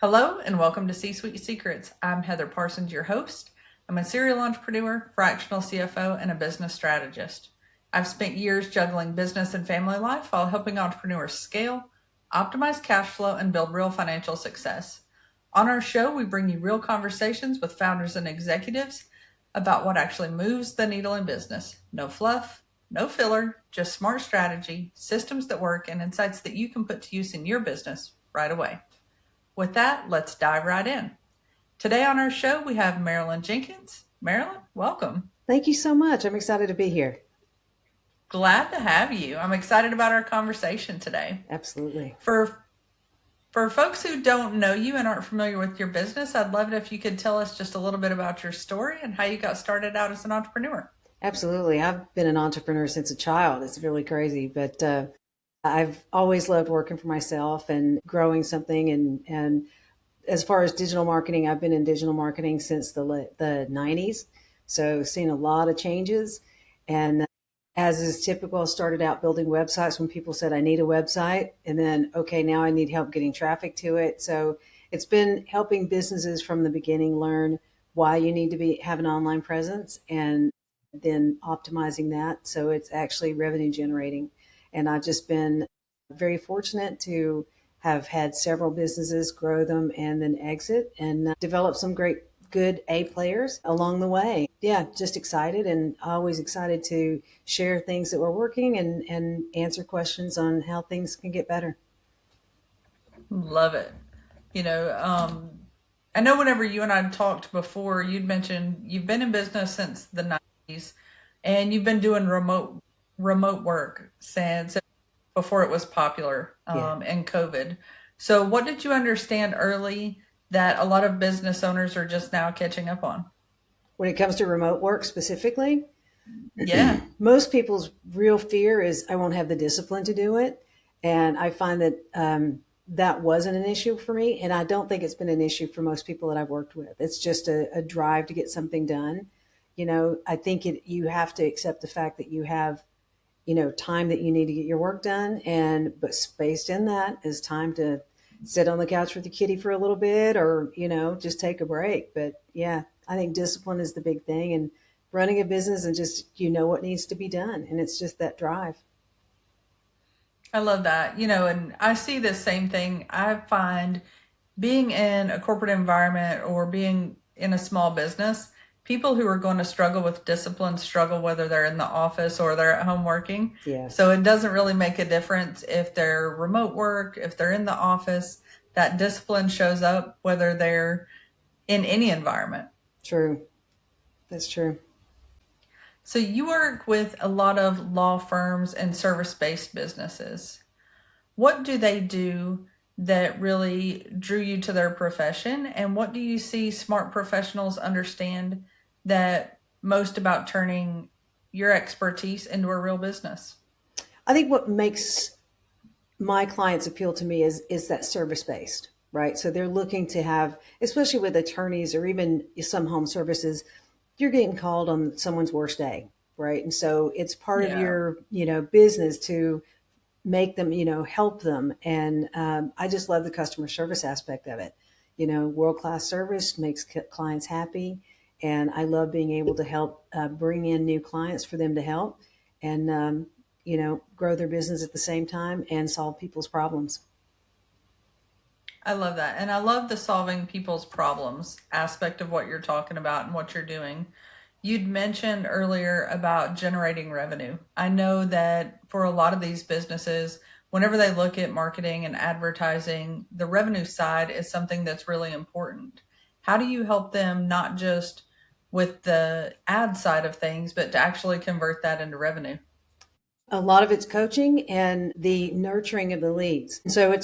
Hello and welcome to C-Suite Secrets. I'm Heather Parsons, your host. I'm a serial entrepreneur, fractional CFO, and a business strategist. I've spent years juggling business and family life while helping entrepreneurs scale, optimize cash flow, and build real financial success. On our show, we bring you real conversations with founders and executives about what actually moves the needle in business. No fluff, no filler, just smart strategy, systems that work, and insights that you can put to use in your business right away. With that, let's dive right in. Today on our show, we have Marilyn Jenkins. Marilyn, welcome. Thank you so much. I'm excited to be here. Glad to have you. I'm excited about our conversation today. Absolutely. For folks who don't know you and aren't familiar with your business, I'd love it if you could tell us just a little bit about your story and how you got started out as an entrepreneur. Absolutely. I've been an entrepreneur since a child. It's really crazy, but I've always loved working for myself and growing something. And as far as digital marketing, I've been in digital marketing since the 90s. So seen a lot of changes. And as is typical, I started out building websites when people said, I need a website. And then, okay, now I need help getting traffic to it. So it's been helping businesses from the beginning learn why you need to have an online presence and then optimizing that. So it's actually revenue generating. And I've just been very fortunate to have had several businesses grow them and then exit and develop some great good A players along the way. Yeah, just excited and always excited to share things that were working and answer questions on how things can get better. Love it. You know, I know whenever you and I talked before, you'd mentioned you've been in business since the 90s and you've been doing remote work since before it was popular Yeah. and COVID. So, what did you understand early that a lot of business owners are just now catching up on? When it comes to remote work specifically, Yeah, most people's real fear is I won't have the discipline to do it. And I find that that wasn't an issue for me. And I don't think it's been an issue for most people that I've worked with. It's just a drive to get something done. I think you have to accept the fact that you have, time that you need to get your work done. But spaced in that is time to sit on the couch with the kitty for a little bit or, just take a break. But yeah, I think discipline is the big thing. And running a business and just what needs to be done, and it's just that drive. I love that. And I see the same thing. I find being in a corporate environment or being in a small business, people who are going to struggle with discipline struggle whether they're in the office or they're at home working. Yeah, So it doesn't really make a difference if they're remote work, if they're in the office, that discipline shows up whether they're in any environment. true. That's true. So you work with a lot of law firms and service-based businesses. What do they do that really drew you to their profession? And what do you see smart professionals understand that most about turning your expertise into a real business? I think what makes my clients appeal to me is that service based, right? So they're looking to have, especially with attorneys or even some home services, you're getting called on someone's worst day, right? And so it's part of Yeah, your business to make them, help them. And I just love the customer service aspect of it. World class service makes clients happy. And I love being able to help bring in new clients for them to help and, grow their business at the same time and solve people's problems. I love that. And I love the solving people's problems aspect of what you're talking about and what you're doing. You'd mentioned earlier about generating revenue. I know that for a lot of these businesses, whenever they look at marketing and advertising, the revenue side is something that's really important. How do you help them not just with the ad side of things, but to actually convert that into revenue? A lot of it's coaching and the nurturing of the leads. So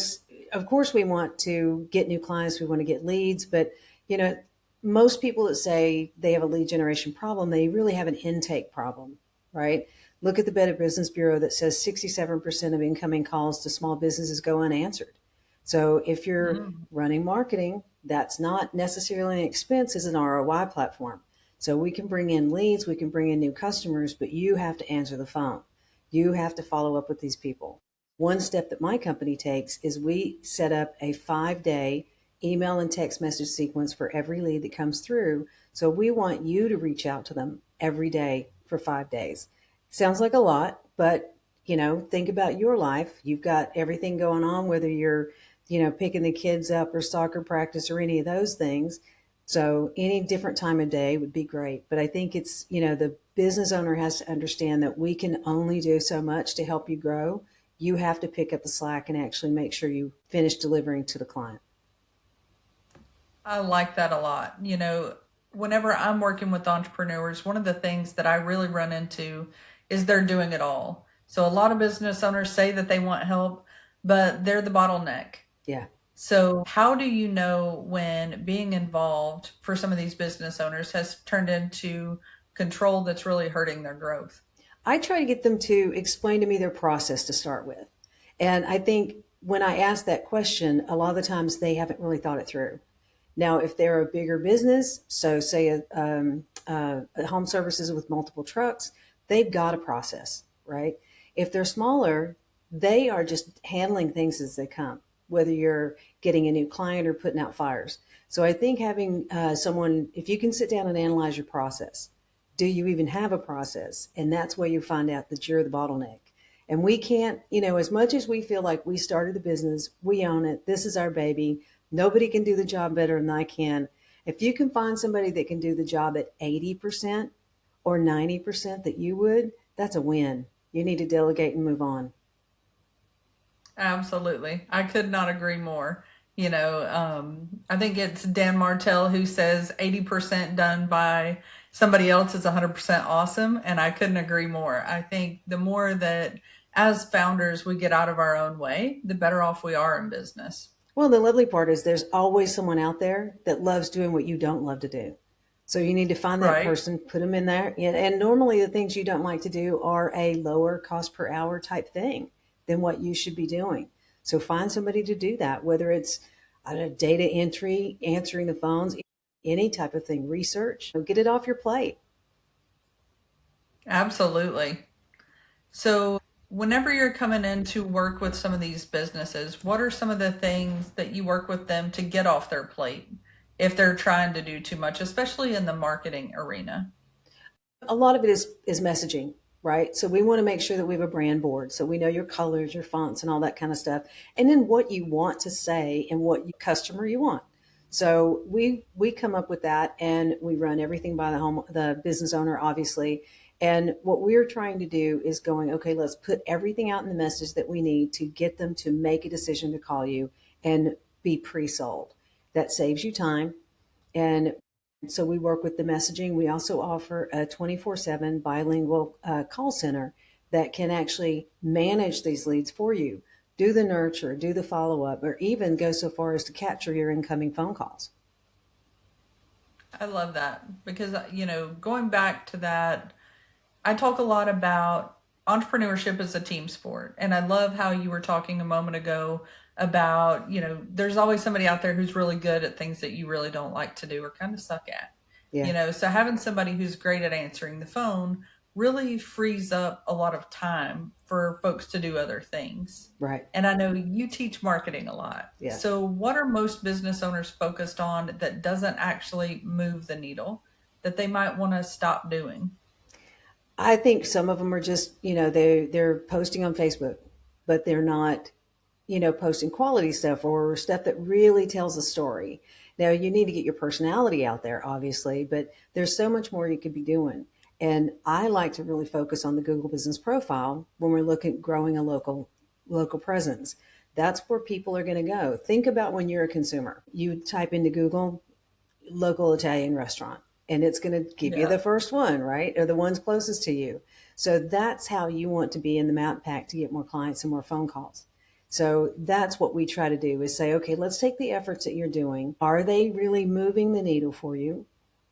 of course, we want to get new clients, we want to get leads, but you know, most people that say they have a lead generation problem, they really have an intake problem, right? Look at the Better Business Bureau that says 67% of incoming calls to small businesses go unanswered. So if you're Mm, running marketing, that's not necessarily an expense as an ROI platform. So we can bring in leads, we can bring in new customers, but you have to answer the phone. You have to follow up with these people. One step that my company takes is we set up a 5-day email and text message sequence for every lead that comes through. So we want you to reach out to them every day for 5 days. Sounds like a lot, but think about your life. You've got everything going on, whether you're, picking the kids up or soccer practice or any of those things. So any different time of day would be great. But I think it's, the business owner has to understand that we can only do so much to help you grow. You have to pick up the slack and actually make sure you finish delivering to the client. I like that a lot. Whenever I'm working with entrepreneurs, one of the things that I really run into is they're doing it all. So a lot of business owners say that they want help, but they're the bottleneck. Yeah. So how do you know when being involved for some of these business owners has turned into control that's really hurting their growth? I try to get them to explain to me their process to start with. And I think when I ask that question, a lot of the times they haven't really thought it through. Now, if they're a bigger business, so say a home services with multiple trucks, they've got a process, right? If they're smaller, they are just handling things as they come, whether you're getting a new client or putting out fires. So I think having someone, if you can sit down and analyze your process, do you even have a process? And that's where you find out that you're the bottleneck. And we can't, as much as we feel like we started the business, we own it. This is our baby. Nobody can do the job better than I can. If you can find somebody that can do the job at 80% or 90% that you would, that's a win. You need to delegate and move on. Absolutely. I could not agree more. I think it's Dan Martell who says 80% done by somebody else is 100% awesome. And I couldn't agree more. I think the more that as founders we get out of our own way, the better off we are in business. Well, the lovely part is there's always someone out there that loves doing what you don't love to do. So you need to find that Right. person, put them in there. And normally the things you don't like to do are a lower cost per hour type thing than what you should be doing. So find somebody to do that, whether it's data entry, answering the phones, any type of thing, research, get it off your plate. Absolutely. So, whenever you're coming in to work with some of these businesses, what are some of the things that you work with them to get off their plate if they're trying to do too much, especially in the marketing arena? A lot of it is messaging, right? So we want to make sure that we have a brand board, so we know your colors, your fonts, and all that kind of stuff, and then what you want to say and what customer you want. So we come up with that, and we run everything by the business owner, obviously. And what we're trying to do is going, okay, let's put everything out in the message that we need to get them to make a decision to call you and be pre-sold. That saves you time. And so we work with the messaging. We also offer a 24/7 bilingual call center that can actually manage these leads for you, do the nurture, do the follow up, or even go so far as to capture your incoming phone calls. I love that because, going back to that, I talk a lot about entrepreneurship as a team sport. And I love how you were talking a moment ago about, there's always somebody out there who's really good at things that you really don't like to do or kind of suck at. Yeah, So having somebody who's great at answering the phone really frees up a lot of time for folks to do other things. right. And I know you teach marketing a lot. Yeah. So what are most business owners focused on that doesn't actually move the needle that they might want to stop doing? I think some of them are just, they're posting on Facebook, but they're not, posting quality stuff or stuff that really tells a story. Now you need to get your personality out there, obviously, but there's so much more you could be doing. And I like to really focus on the Google Business Profile when we're looking at growing a local presence. That's where people are going to go. Think about when you're a consumer. You type into Google local Italian restaurant, and it's going to give you Yeah. the first one, right? Or the ones closest to you. So that's how you want to be in the map pack to get more clients and more phone calls. So that's what we try to do is say, okay, let's take the efforts that you're doing. Are they really moving the needle for you?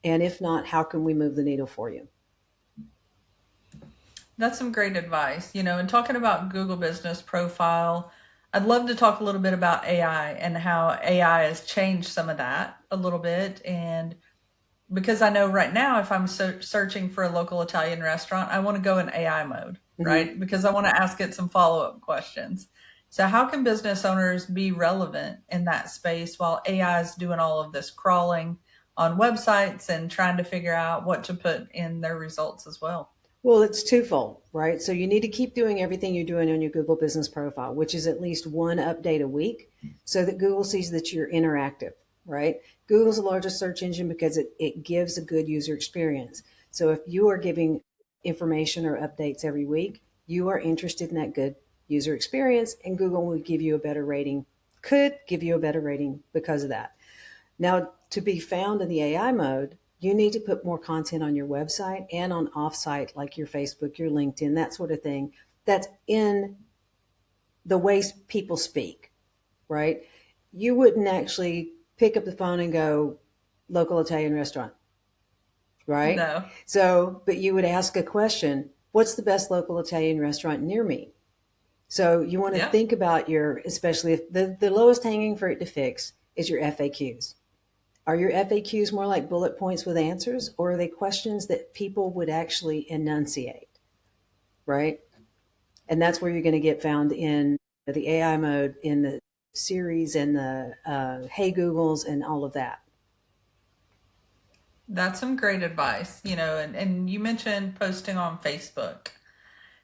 And if not, how can we move the needle for you? That's some great advice. And talking about Google Business Profile, I'd love to talk a little bit about AI and how AI has changed some of that a little bit. And because I know right now, if I'm searching for a local Italian restaurant, I want to go in AI mode, Mm-hmm. right? Because I want to ask it some follow up questions. So, how can business owners be relevant in that space while AI is doing all of this crawling on websites and trying to figure out what to put in their results as well? Well, it's twofold, right? So you need to keep doing everything you're doing on your Google business profile, which is at least one update a week so that Google sees that you're interactive, right? Google's the largest search engine because it gives a good user experience. So if you are giving information or updates every week, you are interested in that good user experience, and Google will give you a better rating, could give you a better rating because of that. Now, to be found in the AI mode, you need to put more content on your website and on offsite, like your Facebook, your LinkedIn, that sort of thing. That's in the way people speak, right? You wouldn't actually pick up the phone and go, local Italian restaurant, right? No. So, but you would ask a question, what's the best local Italian restaurant near me? So you want to Yeah. think about especially if the lowest hanging fruit to fix is your FAQs. Are your FAQs more like bullet points with answers, or are they questions that people would actually enunciate, right? And that's where you're going to get found in the AI mode, in the series and the Hey Googles and all of that. That's some great advice, and you mentioned posting on Facebook.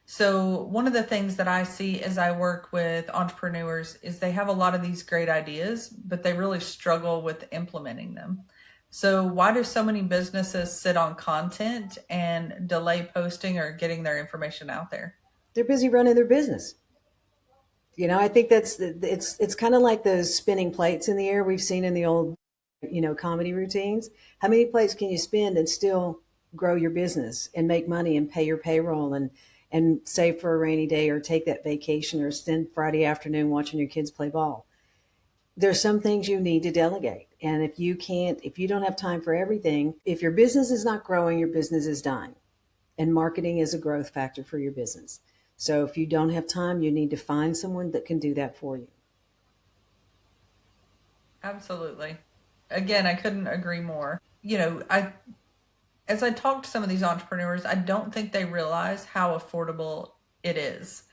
So, one of the things that I see as I work with entrepreneurs is they have a lot of these great ideas, but they really struggle with implementing them. So, why do so many businesses sit on content and delay posting or getting their information out there? They're busy running their business. I think it's kind of like those spinning plates in the air we've seen in the old, comedy routines. How many plates can you spin and still grow your business and make money and pay your payroll and save for a rainy day or take that vacation or spend Friday afternoon watching your kids play ball? There's some things you need to delegate. And if you don't have time for everything, if your business is not growing, your business is dying. And marketing is a growth factor for your business. So if you don't have time, you need to find someone that can do that for you. Absolutely. Again, I couldn't agree more. I as I talk to some of these entrepreneurs, I don't think they realize how affordable it is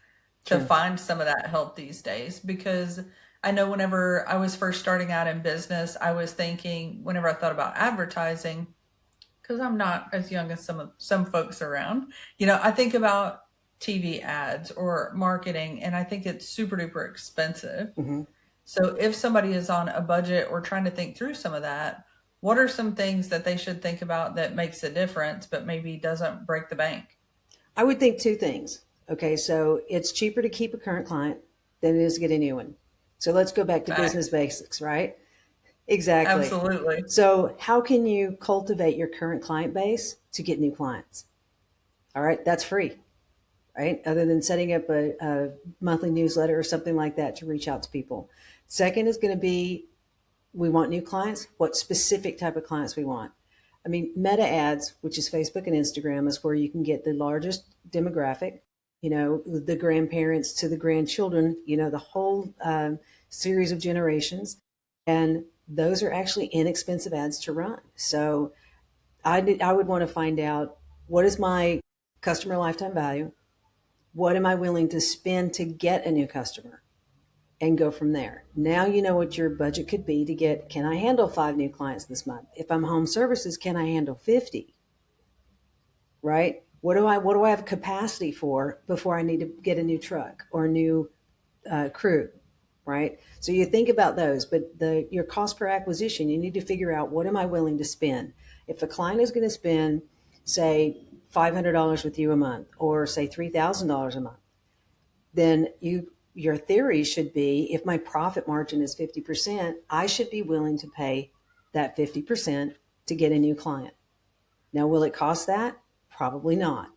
to Sure. find some of that help these days. Because I know whenever I was first starting out in business, I was thinking, whenever I thought about advertising, because I'm not as young as some folks around, I think about TV ads or marketing, and I think it's super duper expensive. Hmm. So if somebody is on a budget or trying to think through some of that, what are some things that they should think about that makes a difference, but maybe doesn't break the bank? I would think two things. Okay, so it's cheaper to keep a current client than it is to get a new one. So let's go back to business Facts. basics, right? Exactly. Absolutely. So, how can you cultivate your current client base to get new clients? All right, that's free, right? Other than setting up a monthly newsletter or something like that to reach out to people. Second is going to be, we want new clients. What specific type of clients we want? I mean, meta ads, which is Facebook and Instagram, is where you can get the largest demographic, the grandparents to the grandchildren, the whole series of generations. And those are actually inexpensive ads to run. So I would want to find out, what is my customer lifetime value? What am I willing to spend to get a new customer? And go from there. Now you know what your budget could be to get, can I handle 5 new clients this month? If I'm home services, can I handle 50? Right? What do I have capacity for before I need to get a new truck or a new crew? Right? So you think about those, but your cost per acquisition, you need to figure out, what am I willing to spend? If a client is going to spend, say, $500 with you a month, or say $3,000 a month, then your theory should be, if my profit margin is 50%, I should be willing to pay that 50% to get a new client. Now, will it cost that? Probably not.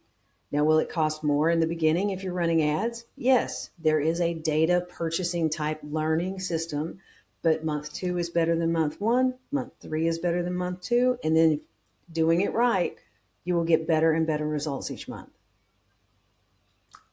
Now, will it cost more in the beginning if you're running ads? Yes, there is a data purchasing type learning system, but month 2 is better than month 1, month 3 is better than month 2, and then doing it right, you will get better and better results each month.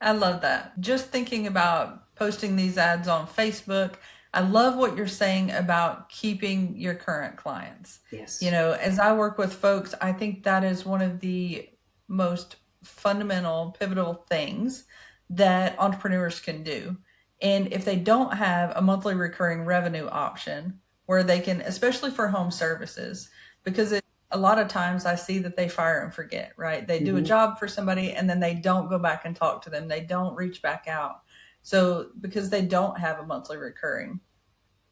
I love that. Just thinking about posting these ads on Facebook, I love what you're saying about keeping your current clients. Yes. As I work with folks, I think that is one of the most fundamental, pivotal things that entrepreneurs can do And if they don't have a monthly recurring revenue option where they can, especially for home services, because a lot of times I see that they fire and forget, right? They do a job for somebody and then they don't go back and talk to them. They don't reach back out. So because they don't have a monthly recurring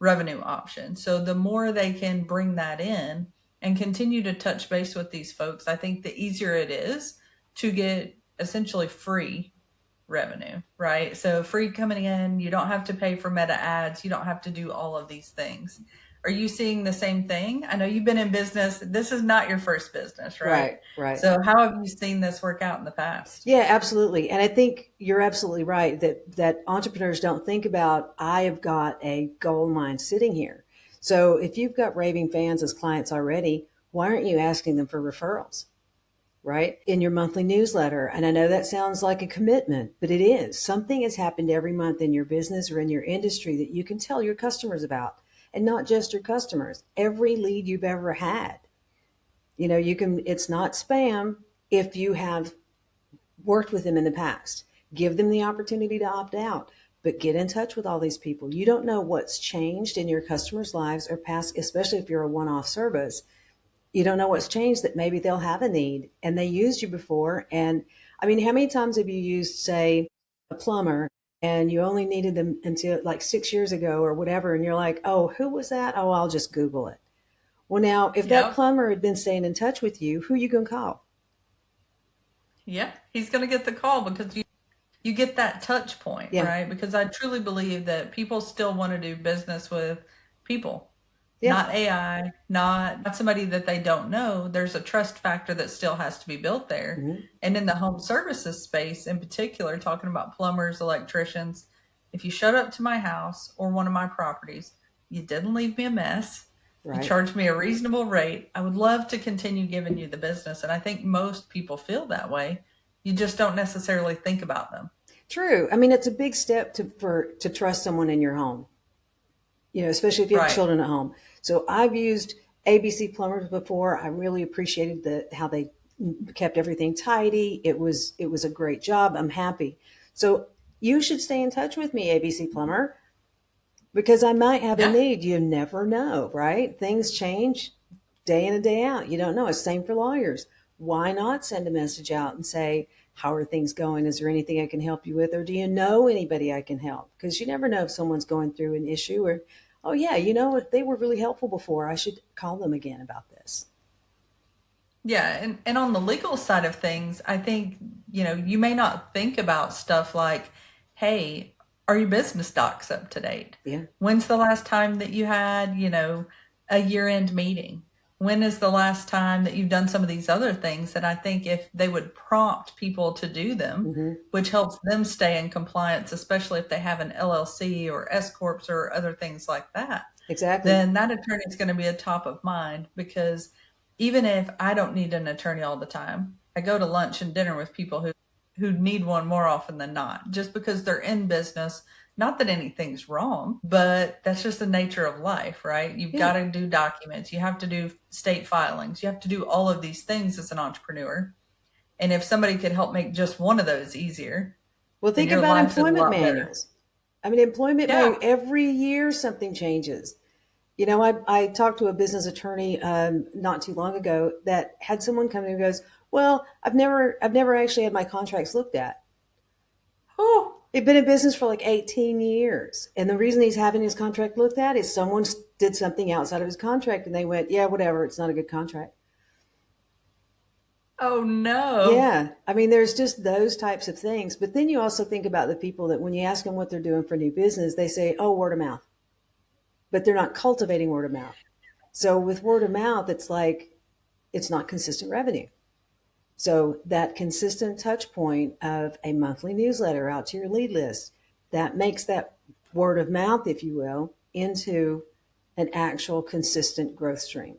revenue option. So the more they can bring that in and continue to touch base with these folks, I think the easier it is to get essentially free revenue, right? So free coming in, you don't have to pay for meta ads, you don't have to do all of these things. Are you seeing the same thing? I know you've been in business. This is not your first business, right? Right. So how have you seen this work out in the past? Yeah, absolutely. And I think you're absolutely right that entrepreneurs don't think about, I have got a gold mine sitting here. So if you've got raving fans as clients already, why aren't you asking them for referrals? Right? In your monthly newsletter. And I know that sounds like a commitment, but it is. Something has happened every month in your business or in your industry that you can tell your customers about. And not just your customers, every lead you've ever had. You can, it's not spam if you have worked with them in the past. Give them the opportunity to opt out, but get in touch with all these people. You don't know what's changed in your customers' lives or past, especially if you're a one-off service. You don't know what's changed, that maybe they'll have a need and they used you before. And I mean, how many times have you used, say, a plumber and you only needed them until like 6 years ago or whatever? And you're like, oh, who was that? Oh, I'll just Google it. Well, now, if that Yep. plumber had been staying in touch with you, who are you going to call? Yeah, he's going to get the call because you get that touch point, Yeah. right? Because I truly believe that people still want to do business with people, Yeah. not AI, not somebody that they don't know. There's a trust factor that still has to be built there. Mm-hmm. And in the home services space in particular, talking about plumbers, electricians, if you showed up to my house or one of my properties, you didn't leave me a mess, you Right. charged me a reasonable rate, I would love to continue giving you the business. And I think most people feel that way. You just don't necessarily think about them. True. I mean, it's a big step to trust someone in your home, especially if you have Right. children at home. So I've used ABC plumbers before. I really appreciated how they kept everything tidy. It was a great job. I'm happy. So you should stay in touch with me, ABC plumber, because I might have a Yeah. need. You never know, right? Things change day in and day out. You don't know. It's same for lawyers. Why not send a message out and say, how are things going? Is there anything I can help you with? Or do you know anybody I can help? Because you never know if someone's going through an issue or, oh, yeah, if they were really helpful before, I should call them again about this. Yeah, and on the legal side of things, I think, you may not think about stuff like, hey, are your business docs up to date? Yeah. When's the last time that you had, a year-end meeting? When is the last time that you've done some of these other things that I think if they would prompt people to do them, Hmm. which helps them stay in compliance, especially if they have an LLC or S corps or other things like that, Exactly. then that attorney is going to be a top of mind because even if I don't need an attorney all the time, I go to lunch and dinner with people who need one more often than not, just because they're in business. Not that anything's wrong, but that's just the nature of life, right? You've Yeah. got to do documents, you have to do state filings, you have to do all of these things as an entrepreneur. And if somebody could help make just one of those easier, Well, then think your about life is a employment lot better. manuals. I mean, employment Yeah. manual, every year something changes. I talked to a business attorney not too long ago that had someone come in and goes, "Well, I've never actually had my contracts looked at." Whew. He'd been in business for like 18 years, and the reason he's having his contract looked at is someone did something outside of his contract, and they went, "Yeah, whatever, it's not a good contract." Oh no. Yeah, I mean, there's just those types of things, but then you also think about the people that when you ask them what they're doing for new business, they say, "Oh, word of mouth," but they're not cultivating word of mouth. So with word of mouth, it's like it's not consistent revenue. So that consistent touch point of a monthly newsletter out to your lead list, that makes that word of mouth, if you will, into an actual consistent growth stream.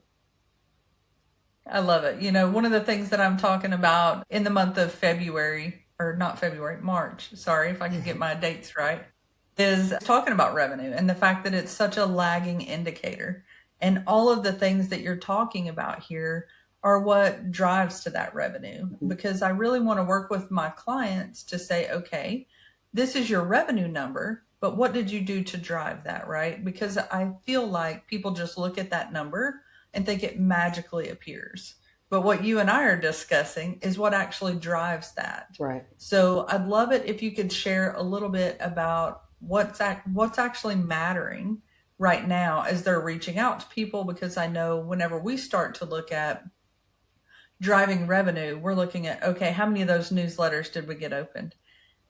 I love it. One of the things that I'm talking about in the month of February, or not February, March, sorry if I can get my dates right, is talking about revenue and the fact that it's such a lagging indicator. And all of the things that you're talking about here are what drives to that revenue. Mhm. Because I really want to work with my clients to say, okay, this is your revenue number. but what did you do to drive that, right? Because I feel like people just look at that number and think it magically appears. But what you and I are discussing is what actually drives that. Right. So I'd love it if you could share a little bit about what's actually mattering right now as they're reaching out to people, because I know whenever we start to look at driving revenue, we're looking at, okay, how many of those newsletters did we get opened?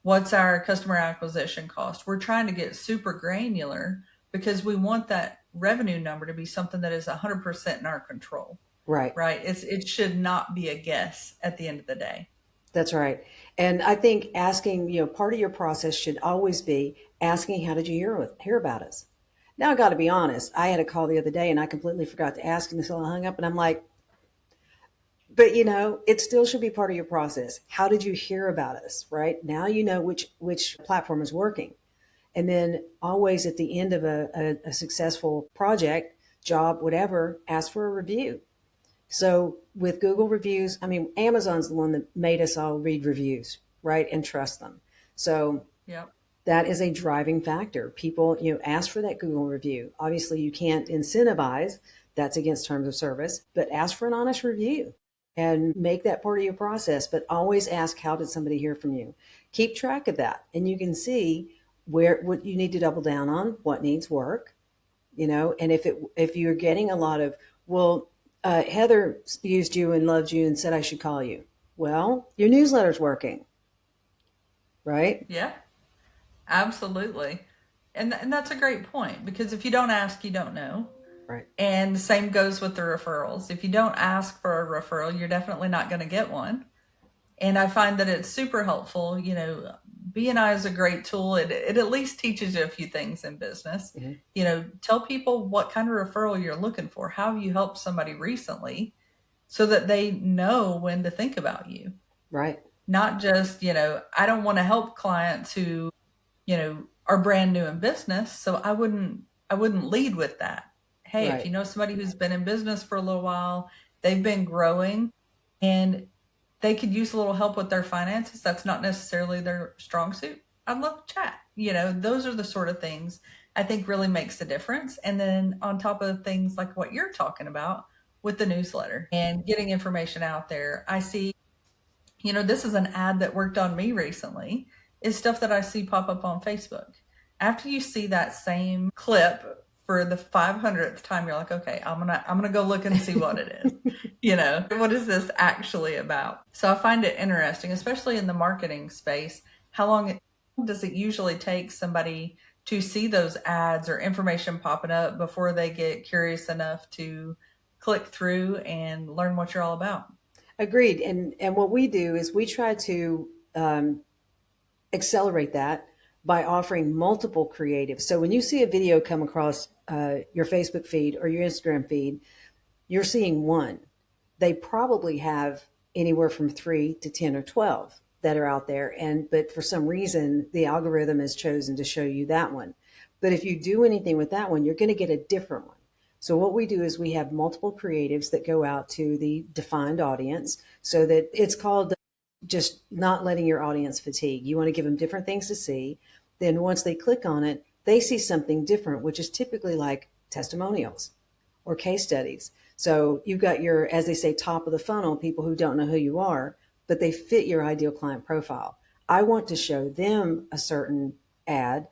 What's our customer acquisition cost? We're trying to get super granular because we want that revenue number to be something that is 100% in our control, Right. right? It should not be a guess at the end of the day. That's right. And I think asking, part of your process should always be asking, how did you hear about us? Now, I got to be honest. I had a call the other day and I completely forgot to ask, and so I hung up and I'm like, but it still should be part of your process. How did you hear about us? Right now, which platform is working. And then always at the end of a successful project, job, whatever, ask for a review. So with Google reviews, I mean, Amazon's the one that made us all read reviews, right? And trust them. So Yep. that is a driving factor. People, ask for that Google review. Obviously, you can't incentivize. That's against terms of service, but ask for an honest review and make that part of your process. But always ask, how did somebody hear from you? Keep track of that. And you can see what you need to double down on, what needs work, and if you're getting a lot of, well, Heather used you and loved you and said I should call you. Well, your newsletter's working, right? Yeah, absolutely. And that's a great point, because if you don't ask, you don't know. Right. And same goes with the referrals. If you don't ask for a referral, you're definitely not going to get one. And I find that it's super helpful. BNI is a great tool. It at least teaches you a few things in business. Mm-hmm. Tell people what kind of referral you're looking for. How have you helped somebody recently, so that they know when to think about you. Right. Not just, I don't want to help clients who, are brand new in business. So I wouldn't lead with that. Hey, if Right. you know somebody who's been in business for a little while, they've been growing, and they could use a little help with their finances. That's not necessarily their strong suit. I'd love to chat. Those are the sort of things I think really makes a difference. And then on top of things like what you're talking about with the newsletter and getting information out there, I see, this is an ad that worked on me recently, is stuff that I see pop up on Facebook. After you see that same clip for the 500th time, you're like, okay, I'm gonna go look and see what it is. What is this actually about? So I find it interesting, especially in the marketing space. How long does it usually take somebody to see those ads or information popping up before they get curious enough to click through and learn what you're all about? Agreed. And what we do is we try to accelerate that by offering multiple creatives. So when you see a video come across your Facebook feed or your Instagram feed, you're seeing one. They probably have anywhere from 3 to 10 or 12 that are out there. But for some reason, the algorithm has chosen to show you that one. But if you do anything with that one, you're going to get a different one. So what we do is we have multiple creatives that go out to the defined audience, so that it's called just not letting your audience fatigue. You want to give them different things to see. Then once they click on it, they see something different, which is typically like testimonials or case studies. So you've got your, as they say, top of the funnel, people who don't know who you are, but they fit your ideal client profile. I want to show them a certain ad.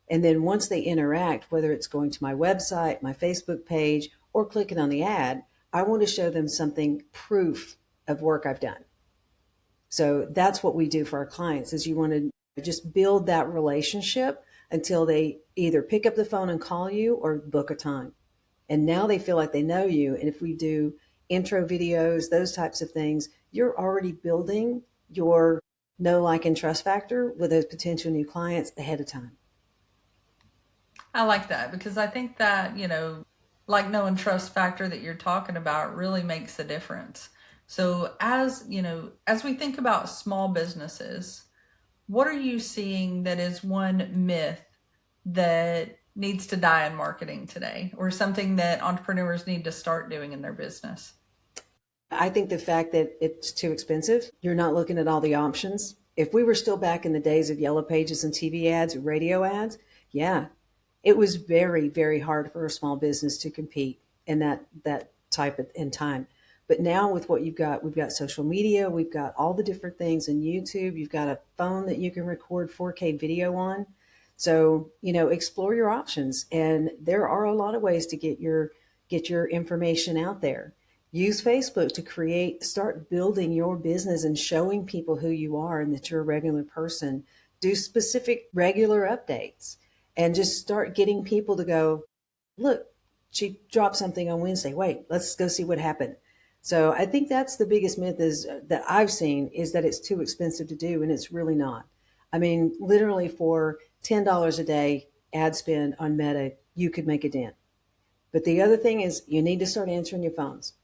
And then once they interact, whether it's going to my website, my Facebook page, or clicking on the ad, I want to show them something, proof of work I've done. So that's what we do for our clients, is you want to just build that relationship until they either pick up the phone and call you or book a time. And now they feel like they know you. And if we do intro videos, those types of things, you're already building your know, like, and trust factor with those potential new clients ahead of time. I like that, because I think that, like know and trust factor that you're talking about really makes a difference. So as we think about small businesses, what are you seeing that is one myth that needs to die in marketing today, or something that entrepreneurs need to start doing in their business? I think the fact that it's too expensive, you're not looking at all the options. If we were still back in the days of yellow pages and TV ads, radio ads, Yeah, it was very, very hard for a small business to compete in that type of in time. But now with what you've got, we've got social media, we've got all the different things in YouTube, you've got a phone that you can record 4K video on. So, explore your options. And there are a lot of ways to get your information out there. Use Facebook to start building your business and showing people who you are and that you're a regular person. Do specific regular updates and just start getting people to go, look, she dropped something on Wednesday. Wait, let's go see what happened. So I think that's the biggest myth is that I've seen is that it's too expensive to do, and it's really not. I mean, literally for $10 a day ad spend on Meta, you could make a dent. But the other thing is you need to start answering your phones.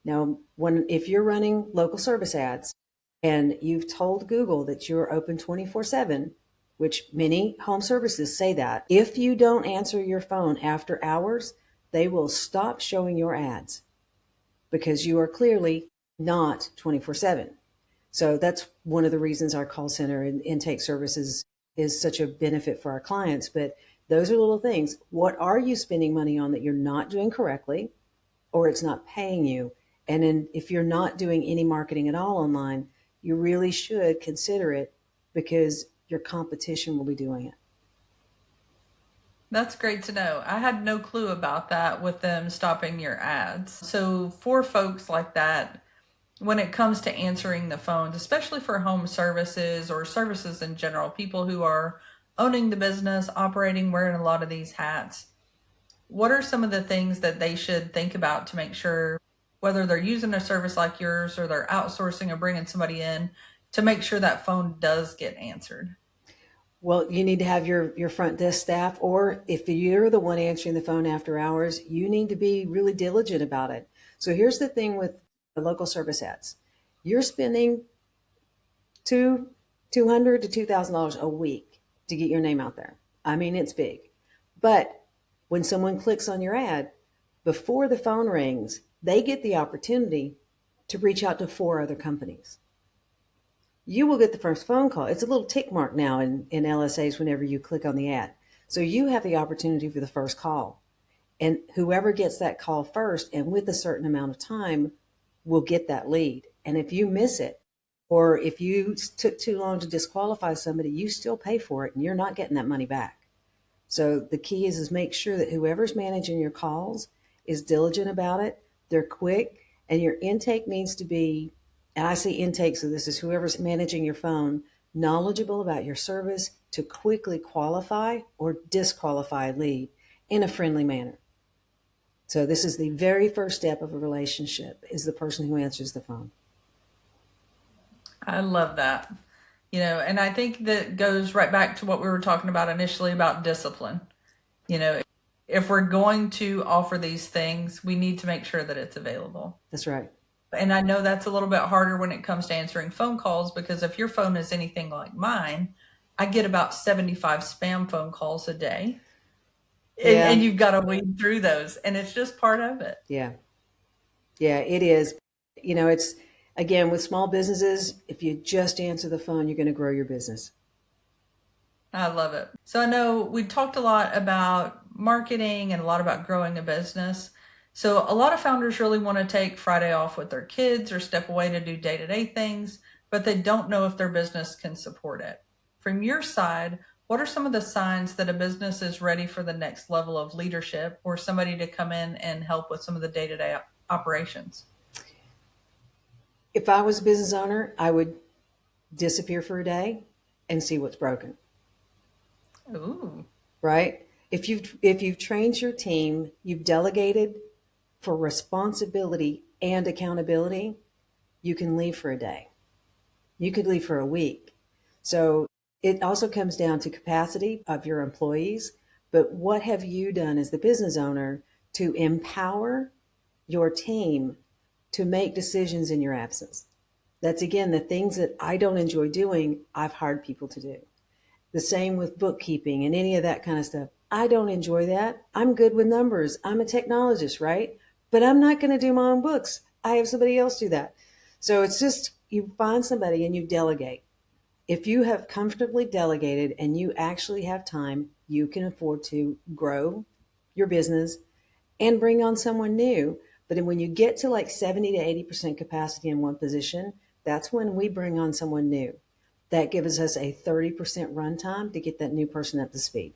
Now, if you're running local service ads and you've told Google that you're open 24/7, which many home services say that, if you don't answer your phone after hours, they will stop showing your ads because you are clearly not 24/7. So that's one of the reasons our call center and intake services is such a benefit for our clients. But those are little things. What are you spending money on that you're not doing correctly or it's not paying you? And then if you're not doing any marketing at all online, you really should consider it because your competition will be doing it. That's great to know. I had no clue about that with them stopping your ads. So, for folks like that, when it comes to answering the phones, especially for home services or services in general, people who are owning the business, operating, wearing a lot of these hats, what are some of the things that they should think about to make sure, whether they're using a service like yours or they're outsourcing or bringing somebody in, to make sure that phone does get answered? Well, you need to have your front desk staff, or if you're the one answering the phone after hours, you need to be really diligent about it. So here's the thing with the local service ads. You're spending $200 to $2,000 a week to get your name out there. I mean, it's big. But when someone clicks on your ad, before the phone rings, they get the opportunity to reach out to 4 other companies. You will get the first phone call. It's a little tick mark now in LSAs whenever you click on the ad. So you have the opportunity for the first call. And whoever gets that call first and with a certain amount of time will get that lead. And if you miss it, or if you took too long to disqualify somebody, you still pay for it and you're not getting that money back. So the key is make sure that whoever's managing your calls is diligent about it. They're quick, and your intake needs to be, and I say intake, so this is whoever's managing your phone, knowledgeable about your service to quickly qualify or disqualify a lead in a friendly manner. So this is the very first step of a relationship is the person who answers the phone. I love that. And I think that goes right back to what we were talking about initially about discipline. You know, if we're going to offer these things, we need to make sure that it's available. That's right. And I know that's a little bit harder when it comes to answering phone calls because if your phone is anything like mine, I get about 75 spam phone calls a day. And you've got to weed through those. And it's just part of it. Yeah. Yeah, it is. It's, again, with small businesses, if you just answer the phone, you're going to grow your business. I love it. So I know we talked a lot about marketing and a lot about growing a business. So a lot of founders really want to take Friday off with their kids or step away to do day-to-day things, but they don't know if their business can support it. From your side, what are some of the signs that a business is ready for the next level of leadership or somebody to come in and help with some of the day-to-day operations? If I was a business owner, I would disappear for a day and see what's broken. Ooh. Right? If you've trained your team, you've delegated for responsibility and accountability, you can leave for a day. You could leave for a week. So it also comes down to capacity of your employees. But what have you done as the business owner to empower your team to make decisions in your absence? That's, again, the things that I don't enjoy doing, I've hired people to do. The same with bookkeeping and any of that kind of stuff. I don't enjoy that. I'm good with numbers. I'm a technologist, right? But I'm not going to do my own books. I have somebody else do that. So it's just you find somebody and you delegate. If you have comfortably delegated and you actually have time, you can afford to grow your business and bring on someone new. But then when you get to like 70 to 80% capacity in one position, that's when we bring on someone new. That gives us a 30% runtime to get that new person up to speed.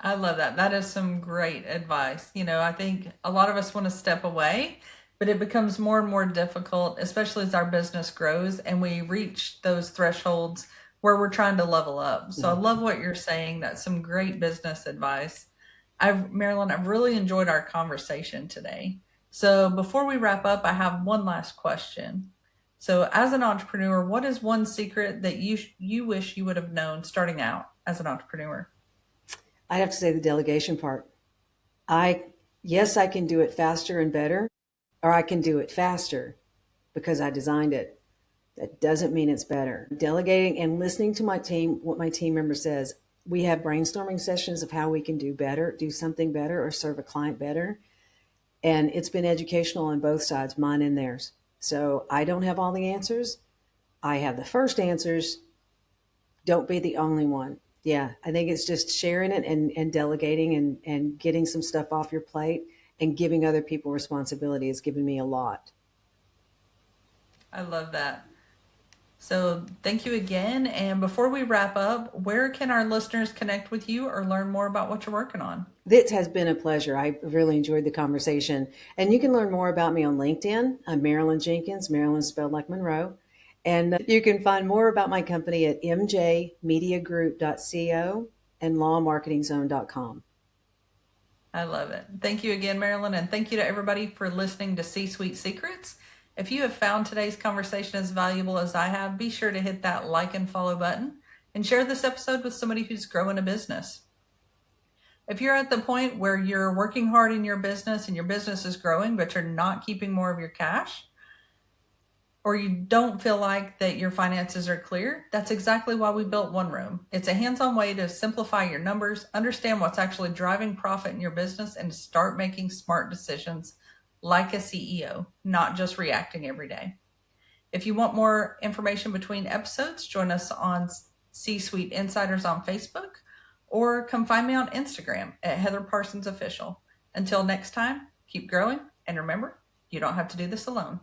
I love that. That is some great advice. I think a lot of us want to step away, but it becomes more and more difficult, especially as our business grows and we reach those thresholds where we're trying to level up. So I Mhm. love what you're saying. That's some great business advice. Marilyn, I've really enjoyed our conversation today. So before we wrap up, I have one last question. So as an entrepreneur, what is one secret that you wish you would have known starting out as an entrepreneur? I'd have to say the delegation part. I, yes, I can do it faster and better, or I can do it faster because I designed it. That doesn't mean it's better. Delegating and listening to my team, what my team member says. We have brainstorming sessions of how we can do better, do something better, or serve a client better. And it's been educational on both sides, mine and theirs. So I don't have all the answers. I have the first answers. Don't be the only one. Yeah, I think it's just sharing it and delegating and getting some stuff off your plate and giving other people responsibility has given me a lot. I love that. So thank you again. And before we wrap up, where can our listeners connect with you or learn more about what you're working on? It has been a pleasure. I really enjoyed the conversation. And you can learn more about me on LinkedIn. I'm Marilyn Jenkins, Marilyn spelled like Monroe. And you can find more about my company at mjmediagroup.co and lawmarketingzone.com. I love it. Thank you again, Marilyn. And thank you to everybody for listening to C Suite Secrets. If you have found today's conversation as valuable as I have, be sure to hit that like and follow button and share this episode with somebody who's growing a business. If you're at the point where you're working hard in your business and your business is growing, but you're not keeping more of your cash, or you don't feel like that your finances are clear, that's exactly why we built One Room. It's a hands-on way to simplify your numbers, understand what's actually driving profit in your business, and start making smart decisions like a CEO, not just reacting every day. If you want more information between episodes, join us on C-Suite Insiders on Facebook, or come find me on Instagram at Heather Parsons Official. Until next time, keep growing, and remember, you don't have to do this alone.